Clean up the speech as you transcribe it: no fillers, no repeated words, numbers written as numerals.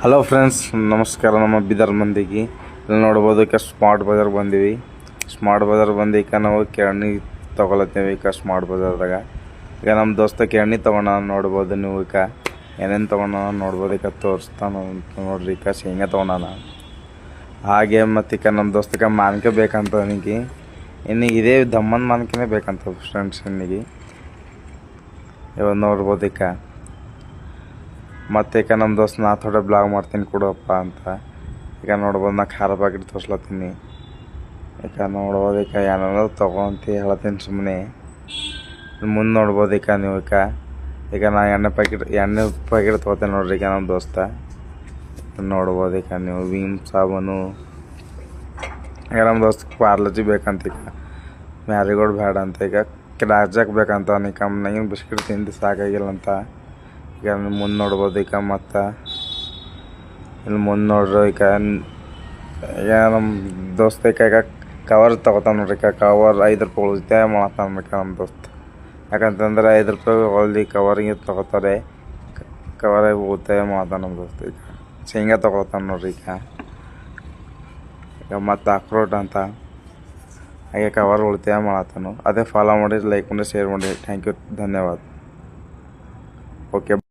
Hello friends, ನಮಸ್ಕಾರ. ನಮ್ಮ ಬೀದರ್ ಮಂದಿಗೆ ಇಲ್ಲಿ ನೋಡ್ಬೋದು ಸ್ಮಾರ್ಟ್ ಬಜಾರ್ ಬಂದೀವಿ. ಸ್ಮಾರ್ಟ್ ಬಜಾರ್ ಬಂದು ನಾವು ಕೆಣ್ಣಿ ತೊಗೊಳತ್ತೀವಿ ಸ್ಮಾರ್ಟ್ ಬಜಾರ್ದಾಗ. ಈಗ ನಮ್ಮ ದೋಸ್ತ ಕೆಣ್ಣಿ ತೊಗೊಂಡ ನೋಡ್ಬೋದು. ನೀವು ಏನೇನು ತೊಗೊಂಡ ನೋಡ್ಬೋದು. ತೋರಿಸ್ತಾನ ನೋಡ್ರಿ. ಶೇಂಗಾ ತೊಗೊಂಡಾನ. ಹಾಗೆ ಮತ್ತು ನಮ್ಮ ದೋಸ್ತಕ್ಕೆ ಮಾನ್ಕೆ ಬೇಕಂತ ನನಗೆ. ಇದೇ ದಮ್ಮನ್ ಮಾನ್ಕೆನೇ ಬೇಕಂತ ಫ್ರೆಂಡ್ಸ್. ಇವಾಗ ನೋಡ್ಬೋದು. ಮತ್ತು ನಮ್ಮ ದೋಸ್ತ ನಾ ಥೋಡೆ ಬ್ಲಾಗ್ ಮಾಡ್ತೀನಿ ಕೊಡಪ್ಪ ಅಂತ. ನೋಡ್ಬೋದು, ನಾ ಖಾರ ಪ್ಯಾಕೆಟ್ ತೋರ್ಸ್ಲತ್ತೀನಿ. ನೋಡ್ಬೋದು ಏನಾದ್ರು ತೊಗೊಂತ ಹೇಳತ್ತೀನಿ ಸುಮ್ಮನೆ. ಮುಂದೆ ನೋಡ್ಬೋದು ನೀವು. ನಾ ಎಣ್ಣೆ ಪ್ಯಾಕೆಟ್ ತೊಗೋತೀನಿ ನೋಡ್ರಿ. ನಮ್ಮ ದೋಸ್ತ ನೋಡ್ಬೋದು. ನೀವು ವಿಮ್ ಸಾಬೂನು. ನಮ್ಮ ದೋಸ್ತಕ್ಕೆ ಪಾರ್ಲಜಿ ಬೇಕಂತ. ಮ್ಯಾರಿಗೋಲ್ಡ್ ಬೇಡ ಅಂತ. ರಾಜಾಕ್ ಬೇಕಂತ. ನನಗೆ ಬಿಸ್ಕಿಟ್ ತಿಂದು ಸಾಕಾಗಿಲ್ಲ ಅಂತ. ಮುಂದೆ ನೋಡ್ಬೋದು. ಮತ್ತು ಇಲ್ಲಿ ಮುಂದೆ ನೋಡ್ರಿ. ನಮ್ಮ ದೋಸ್ತ ಕವರ್ ತೊಗೋತಾನೆ ನೋಡ್ರಿ. ಕವರ್ 5 ರೂಪಾಯಿ ಉಳಿತಾಯ ಮಾಡತ್ತಾನ ನಮ್ಮ ದೋಸ್ತ. ಯಾಕಂತಂದ್ರೆ 5 ರೂಪಾಯಿ ಹೊಲ್ದು ಕವರಿಗೆ ತೊಗೋತಾರೆ. ಕವರಾಗಿ ಉಳಿತಾಯ ಮಾಡ್ತಾನೆ ನಮ್ಮ ದೋಸ್ತ. ಶೇಂಗಾ ತೊಗೊಳ್ತಾನೆ ನೋಡ್ರಿ. ಮತ್ತು ಅಕ್ರೋಟ್ ಅಂತ ಹಾಗೆ ಕವರ್ ಉಳಿತಾಯ ಮಾಡತ್ತಾನು. ಅದೇ ಫಾಲೋ ಮಾಡಿ, ಲೈಕ್ ಮಾಡಿ, ಶೇರ್ ಮಾಡಿ. ಥ್ಯಾಂಕ್ ಯು, ಧನ್ಯವಾದ. ಓಕೆ.